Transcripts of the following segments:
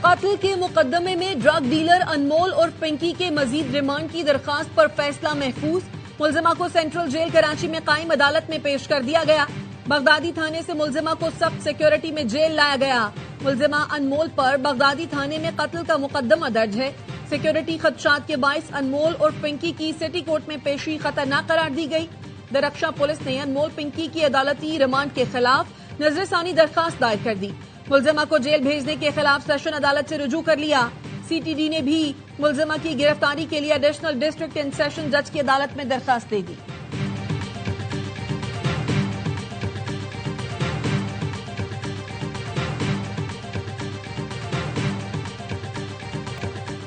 कत्ल के मुकदमे में ड्रग डीलर अनमोल और पिंकी के मजीद रिमांड की दरखास्त पर फैसला महफूज। मुलजिमा को सेंट्रल जेल कराची में कायम अदालत में पेश कर दिया गया। बगदादी थाने से मुलजिमा को सख्त सिक्योरिटी में जेल लाया गया। मुलजिमा अनमोल पर बगदादी थाने में कत्ल का मुकदमा दर्ज है। सिक्योरिटी खदशात के बाइस अनमोल और पिंकी की सिटी कोर्ट में पेशी खतरनाक करार दी गई। दरख्शा पुलिस ने अनमोल पिंकी की अदालती रिमांड के खिलाफ नजरसानी दरखास्त दायर कर दी। मुलजिमा को जेल भेजने के खिलाफ सेशन अदालत से रुजू कर लिया। सीटीडी ने भी मुलजिमा की गिरफ्तारी के लिए एडिशनल डिस्ट्रिक्ट एंड सेशन जज की अदालत में दरखास्त दे दी।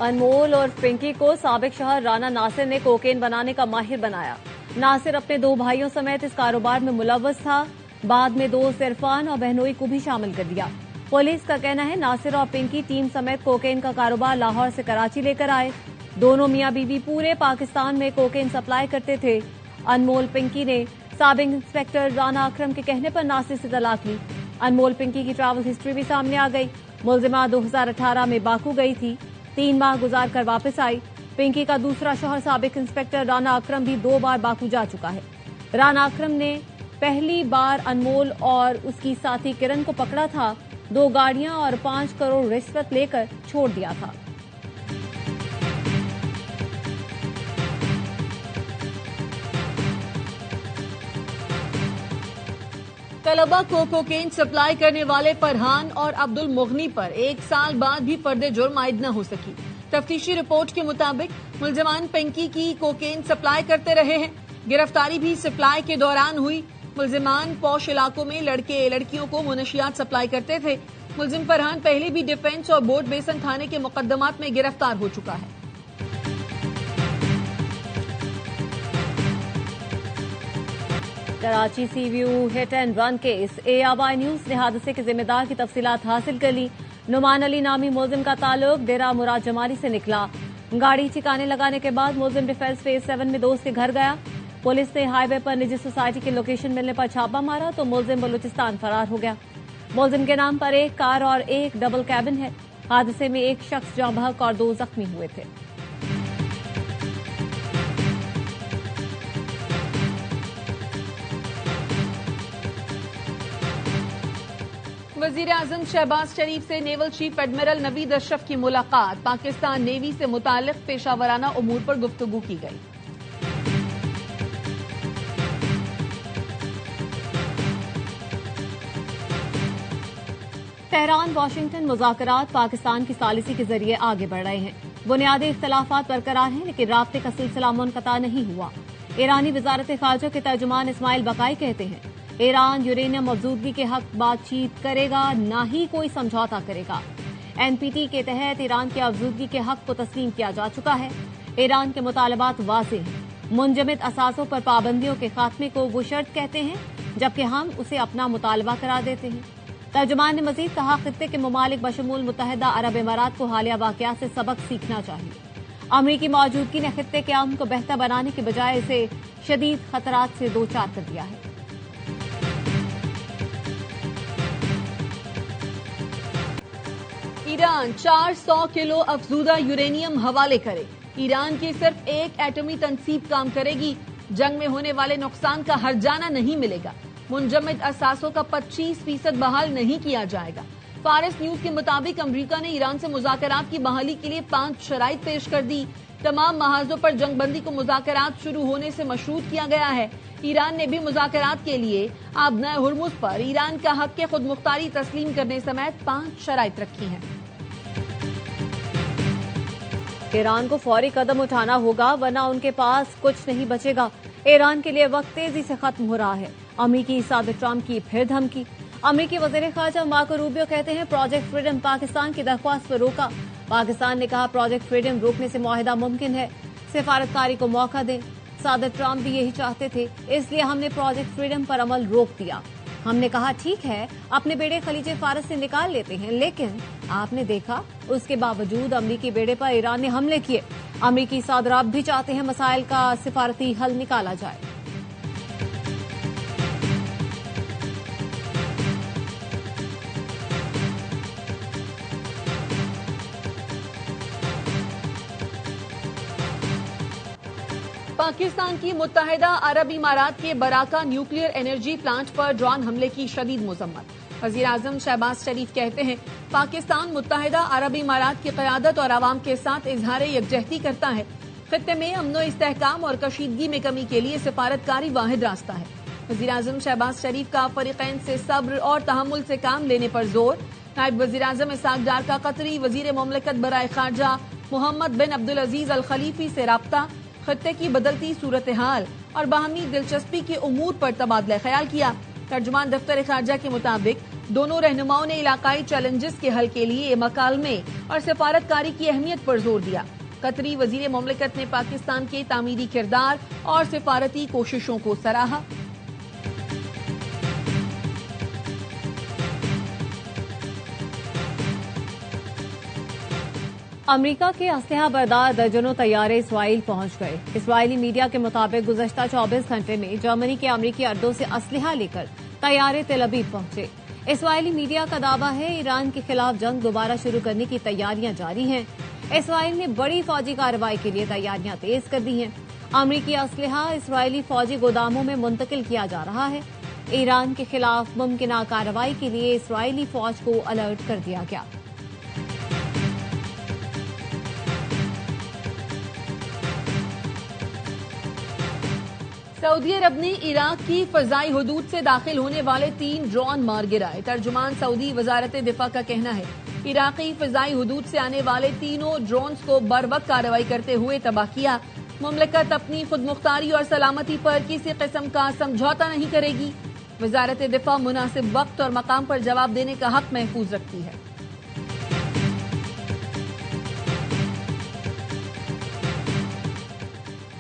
अनमोल और पिंकी को साबिक शहर राना नासिर ने कोकेन बनाने का माहिर बनाया। नासिर अपने दो भाइयों समेत इस कारोबार में मुलव्वस था। बाद में दोस्त इरफान और बहनोई को भी शामिल कर दिया। पुलिस का कहना है नासिर और पिंकी टीम समेत कोकेन का कारोबार लाहौर से कराची लेकर आए। दोनों मियां बीवी पूरे पाकिस्तान में कोकेन सप्लाई करते थे। अनमोल पिंकी ने साबिक इंस्पेक्टर राना अकरम के कहने पर नासिर से तलाक ली। अनमोल पिंकी की ट्रैवल हिस्ट्री भी सामने आ गई। मुलजिमा 2018 में बाकू गई थी, 3 माह गुजार कर वापस आई। पिंकी का दूसरा शौहर साबिक इंस्पेक्टर राना अकरम भी 2 बार बाकू जा चुका है। राना अकरम ने पहली बार अनमोल और उसकी साथी किरण को पकड़ा था। 2 गाड़ियां और 5 करोड़ रिश्वत लेकर छोड़ दिया था। तलबा को कोकेन सप्लाई करने वाले फरहान और अब्दुल मुगनी पर 1 साल बाद भी फर्द जुर्म आयद न हो सकी। तफ्तीशी रिपोर्ट के मुताबिक मुलजमान पिंकी की कोकेन सप्लाई करते रहे हैं। गिरफ्तारी भी सप्लाई के दौरान हुई। मुलजिमान पौश इलाकों में लड़के लड़कियों को मुनशियात सप्लाई करते थे। मुलजिम फरहान पहले भी डिफेंस और बोर्ड बेसन थाने के मुकदमात में गिरफ्तार हो चुका है। कराची सी view hit and run case. ARY news ने हादसे के जिम्मेदार की तफसीलात हासिल कर ली। नुमान अली नामी मुलजिम का ताल्लुक डेरा मुराद जमाली से निकला। गाड़ी ठिकाने लगाने के बाद मुलजिम डिफेंस फेज 7 में दोस्त के घर गया। पुलिस ने हाईवे पर निजी सोसाइटी की लोकेशन मिलने पर छापा मारा तो मुलजिम बलूचिस्तान फरार हो गया। मुलजिम के नाम पर 1 कार और 1 डबल कैबिन है। हादसे में 1 शख्स जाँ बहक और 2 जख्मी हुए थे। वजीर आजम शहबाज शरीफ से naval chief admiral Naveed Ashraf की मुलाकात। पाकिस्तान नेवी से मुताल्लिक पेशावराना उमूर पर गुफ्तगू की गई। तेहरान वाशिंगटन मुज़ाकरात पाकिस्तान की सालिसी के जरिए आगे बढ़ रहे हैं। बुनियादी इख्तलाफात बरकरार हैं, लेकिन राब्ते का सिलसिला मुनक़ता नहीं हुआ। ईरानी वजारत खारजा के तर्जुमान इस्माइल बकाई कहते हैं ईरान यूरेनियम अफजूदगी के हक बातचीत करेगा, न ही कोई समझौता करेगा। NPT के तहत ईरान की अफजूदगी के हक को तस्लीम किया जा चुका है। ईरान के मुतालबात वाज़ेह हैं। मुंजमद असासों पर पाबंदियों के खात्मे को वो शर्त कहते हैं, जबकि हम उसे अपना मुतालबा करार देते हैं। तर्जुमान ने मजीद कहा खित्ते के ममालिक बशमूल मुत्तहिदा अरब इमारात को हालिया वाक़यात से सबक सीखना चाहिए। अमरीकी मौजूदगी ने खित्ते के अमन को बेहतर बनाने के बजाय इसे शदीद खतरात से दो चार कर दिया है। ईरान 400 किलो अफजूदा यूरेनियम हवाले करे। ईरान की सिर्फ एक एटमी तनसीब काम करेगी। जंग में होने वाले नुकसान का हर्जाना नहीं मिलेगा। मुंजमद असासों का 25% बहाल नहीं किया जाएगा। फारिस न्यूज के मुताबिक अमरीका ने ईरान से मुज़ाकरात की बहाली के लिए 5 शराइत पेश कर दी। तमाम महाजों पर जंगबंदी को मुज़ाकरात शुरू होने से मशरूत किया गया है। ईरान ने भी मुज़ाकरात के लिए आबना हुर्मुज पर ईरान का हक के खुद मुख्तारी तस्लीम करने समेत 5 शराइत रखी हैं। ईरान को फौरी कदम उठाना होगा, वरना उनके पास कुछ नहीं बचेगा। ईरान के लिए वक्त तेजी से खत्म हो रहा है। अमरीकी सदर ट्रंप की फिर धमकी। अमरीकी वज़ीर ख़ारजा मार्को रूबियो कहते हैं प्रोजेक्ट फ्रीडम पाकिस्तान की दरख्वास्त पर रोका। पाकिस्तान ने कहा प्रोजेक्ट फ्रीडम रोकने से मुआहिदा मुमकिन है। सिफारतकारी को मौका दें। सदर ट्रंप भी यही चाहते थे, इसलिए हमने प्रोजेक्ट फ्रीडम पर अमल रोक दिया। हमने कहा ठीक है, अपने बेड़े खलीजे फारस से निकाल लेते हैं, लेकिन आपने देखा उसके बावजूद अमरीकी बेड़े पर ईरान ने हमले किए। अमरीकी सदर अब भी चाहते हैं मसाइल का सिफारती हल निकाला जाए। पाकिस्तान की मुत्तहिदा अरब इमारात के बराका न्यूक्लियर एनर्जी प्लांट पर ड्रोन हमले की शदीद मजम्मत। वजीर आजम शहबाज शरीफ कहते हैं, पाकिस्तान मुत्तहिदा अरब इमारात की क़यादत और आवाम के साथ इजहार यकजहती करता है। खित्ते में अमनो इस्तेहकाम और कशीदगी में कमी के लिए सिफारतकारी वाहिद रास्ता है। वजीर आजम शहबाज शरीफ का फरीकैन से सब्र और तहम्मुल से काम लेने पर जोर। नायब वजीर आजम इसाक डार का कतरी वजीर मुमलिकत बराए खारजा मोहम्मद बिन अब्दुल अजीज अल खलीफी से राब्ता, खित्ते की बदलती सूरत हाल और बाहमी दिलचस्पी के उमूर पर तबादला ख्याल किया। तर्जुमान दफ्तर खारजा के मुताबिक दोनों रहनुमाओं ने इलाकाई चैलेंजेस के हल के लिए मकालमे और सिफारतकारी की अहमियत पर जोर दिया। कतरी वजीर मुमलिकत ने पाकिस्तान के तामीरी किरदार और सिफारती कोशिशों को सराहा। अमेरिका के असलहा बरदार दर्जनों तैयारे इसराइल पहुंच गए। इसराइली मीडिया के मुताबिक गुज़श्ता 24 घंटे में जर्मनी के अमेरिकी अड्डों से असलहा लेकर तैयारे तेल अवीव पहुंचे। इसराइली मीडिया का दावा है ईरान के खिलाफ जंग दोबारा शुरू करने की तैयारियां जारी हैं। इसराइल ने बड़ी फौजी कार्रवाई के लिए तैयारियां तेज कर दी हैं। अमेरिकी असलहा इसराइली फौजी गोदामों में मुंतकिल किया जा रहा है। ईरान के खिलाफ मुमकिन कार्रवाई के लिए इसराइली फौज को अलर्ट कर दिया गया। सऊदी अरब ने इराक की फजाई हुदूद से दाखिल होने वाले 3 ड्रोन मार गिराए। तर्जुमान सऊदी वजारत दिफा का कहना है, इराकी फजाई हुदूद से आने वाले तीनों ड्रोन्स को बरवक्त कार्रवाई करते हुए तबाह किया। मुमलिकत अपनी खुद मुख्तारी और सलामती पर किसी किस्म का समझौता नहीं करेगी। वजारत दिफा मुनासिब वक्त और मकाम पर जवाब देने का हक महफूज रखती है।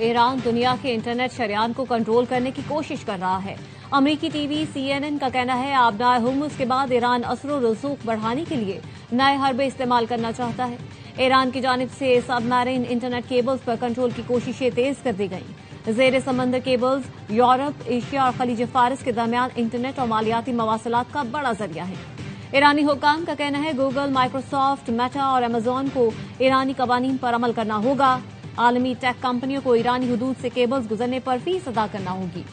ईरान दुनिया के इंटरनेट शरियान को कंट्रोल करने की कोशिश कर रहा है। अमेरिकी टीवी CNN का कहना है, आबनाए हुर्मुज़ के बाद ईरान असर रसूख बढ़ाने के लिए नए हरबे इस्तेमाल करना चाहता है। ईरान की जानिब से सबमरीन इंटरनेट केबल्स पर कंट्रोल की कोशिशें तेज कर दी गईं। ज़ेर समंदर केबल्स यूरोप, एशिया और खलीज फारस के दरमियान इंटरनेट और मालियाती मवासलात का बड़ा जरिया है। ईरानी हुक्काम का कहना है, गूगल, माइक्रोसॉफ्ट, मेटा और अमेजॉन को ईरानी कवानीन पर अमल करना होगा। आलमी टेक कंपनियों को ईरानी हुदूद से केबल्स गुजरने पर फीस अदा करना होगी।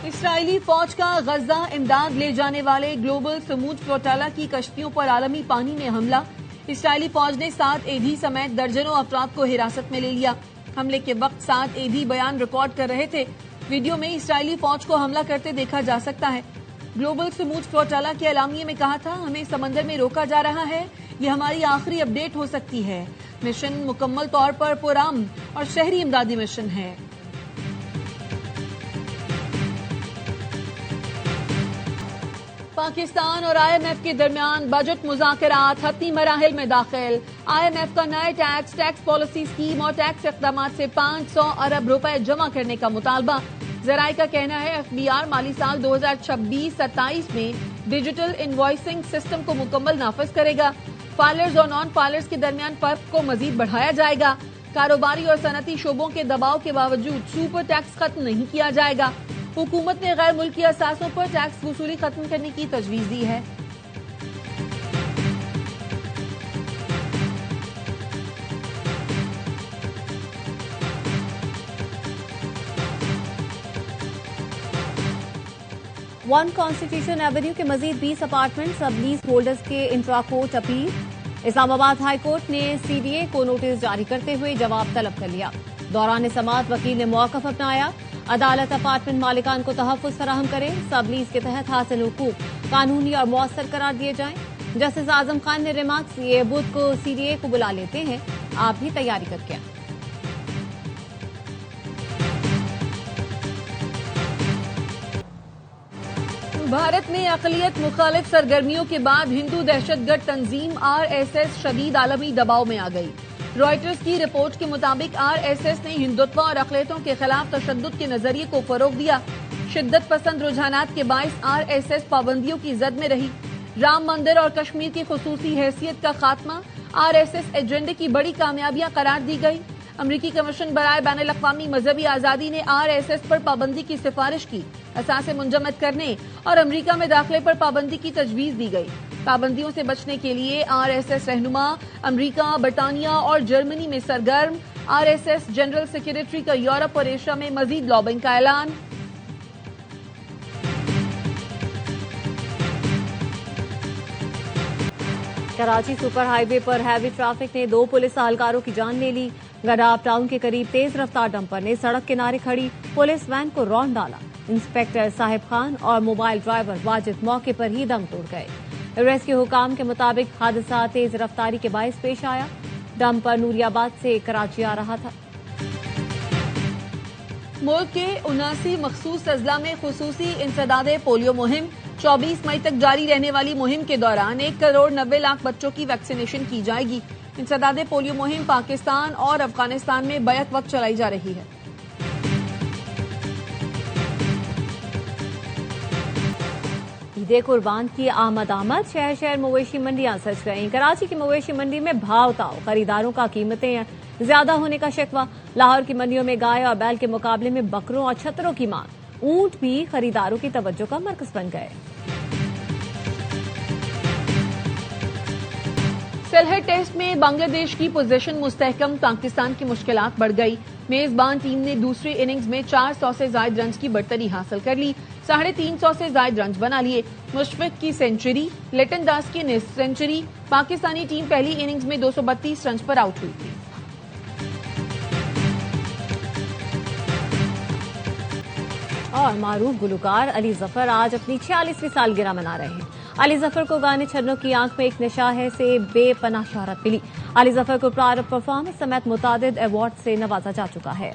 इसराइली फौज का गजा इमदाद ले जाने वाले ग्लोबल समूद फ्लोटाला की कश्तियों पर आलमी पानी में हमला। इसराइली फौज ने 7 एधी समेत दर्जनों अफराद को हिरासत में ले लिया। हमले के वक्त 7 एधी बयान रिकॉर्ड कर रहे थे। वीडियो में इसराइली फौज को हमला करते देखा जा सकता है। ग्लोबल समूद फ्लोटाला के एलामिये में कहा था, हमें समंदर में रोका जा रहा है, ये हमारी आखिरी अपडेट हो सकती है। मिशन मुकम्मल तौर पर पुरअमन और शहरी इमदादी मिशन है। पाकिस्तान और IMF के दरमियान बजट मुज़ाकरात हत्मी मराहिल में दाखिल। IMF का नए टैक्स पॉलिसी स्कीम और टैक्स इक़दामात से 500 अरब रुपए जमा करने का मुतालबा। ज़राए का कहना है, FBR माली साल 2026-27 में डिजिटल इनवॉइसिंग सिस्टम को मुकम्मल नाफिज करेगा। फाइलर्स और नॉन फाइलर्स के दरमियान फर्क को मजीद बढ़ाया जाएगा। कारोबारी और सनती शोबों के दबाव के बावजूद सुपर टैक्स खत्म नहीं किया जाएगा। हुकूमत ने गैर मुल्की असासों पर टैक्स वसूली खत्म करने की तजवीज दी है। वन कॉन्स्टिट्यूशन एवेन्यू के मजीद 20 अपार्टमेंट सब लीज होल्डर्स के intra court appeal. Islamabad high court ने CDA को नोटिस जारी करते हुए जवाब तलब कर लिया। दौरान समाअत वकील ने मौक़िफ़ अपनाया। अदालत अपार्टमेंट मालिकान को तहफ़्फ़ुज़ फराहम करे, सब लीज के तहत हासिल हुकूक कानूनी और मौसर करार दिए जाएं। जस्टिस आजम खान ने रिमार्क्स ये बुध को CDA को बुला लेते हैं, आप भी तैयारी करके आए। भारत में अक़लियत मुखालिफ सरगर्मियों के बाद हिंदू दहशतगर्द तंजीम RSS शदीद आलमी दबाव में आ गई। रॉयटर्स की रिपोर्ट के मुताबिक RSS ने हिंदुत्व और अक़लियतों के खिलाफ तशद्दुद के नजरिए को फरोग दिया। शिद्दत पसंद रुझानात के बाइस RSS पाबंदियों की जद में रही। राम मंदिर और कश्मीर की खुसूसी हैसियत का खात्मा RSS एजेंडे की बड़ी कामयाबियां करार दी गई। अमरीकी कमीशन बराए बैनुल अक़वामी मजहबी आज़ादी ने RSS पर पाबंदी की सिफारिश की। असासे मुंजमद करने और अमेरिका में दाखिले पर पाबंदी की तजवीज दी गई। पाबंदियों से बचने के लिए आरएसएस रहनुमा अमेरिका, बरतानिया और जर्मनी में सरगर्म। आरएसएस जनरल सेक्रेटरी का यूरोप और एशिया में मजीद लॉबिंग का ऐलान। कराची सुपर हाईवे पर हैवी ट्रैफिक ने 2 पुलिस एहलकारों की जान ले ली। गडाब टाउन के करीब तेज रफ्तार डंपर ने सड़क किनारे खड़ी पुलिस वैन को रौंद डाला। इंस्पेक्टर साहिब खान और मोबाइल ड्राइवर वाजिद मौके पर ही दम तोड़ गए। रेस्क्यू हुकाम के मुताबिक हादसा तेज रफ्तारी के बायस पेश आया। डंपर नूरियाबाद से कराची आ रहा था। मुल्क के 79 मखसूस अजला में खुसूसी इंसदाद पोलियो मुहिम 24 मई तक जारी रहने वाली मुहिम के दौरान 1 करोड़ 90 लाख बच्चों की वैक्सीनेशन की जाएगी। इंसदाद पोलियो मुहिम पाकिस्तान और अफगानिस्तान में बैक वक्त चलाई जा रही है। ईद कुर्बान की आमद शहर शहर मवेशी मंडियां सज गईं। कराची की मवेशी मंडी में भाव ताव, खरीदारों का कीमतें ज्यादा होने का शिकवा। लाहौर की मंडियों में गाय और बैल के मुकाबले में बकरों और छतरों की मांग। ऊंट भी खरीदारों की तवज्जो का मरकज बन गए। सिलहट टेस्ट में बांग्लादेश की पोजीशन मुस्तहकम, पाकिस्तान की मुश्किलात बढ़ गई। मेजबान टीम ने दूसरी इनिंग्स में 400 से ज्यादा रन की बढ़तरी हासिल कर ली। 350 से ज्यादा रन बना लिए। मुशफिक की सेंचुरी, लिटन दास की निस्फ सेंचुरी। पाकिस्तानी टीम पहली इनिंग्स में 232 रन पर आउट हुई थी। और मारूफ गुलकार अली जफर आज अपनी 46वीं सालगिरह मना रहे हैं। अली जफर को गाने छन्नों की आंख में एक नशा है से बेपनाह शोहरत मिली। अली जफर को प्रारंभ परफॉर्मेंस समेत मुतादिद अवार्ड से नवाजा जा चुका है।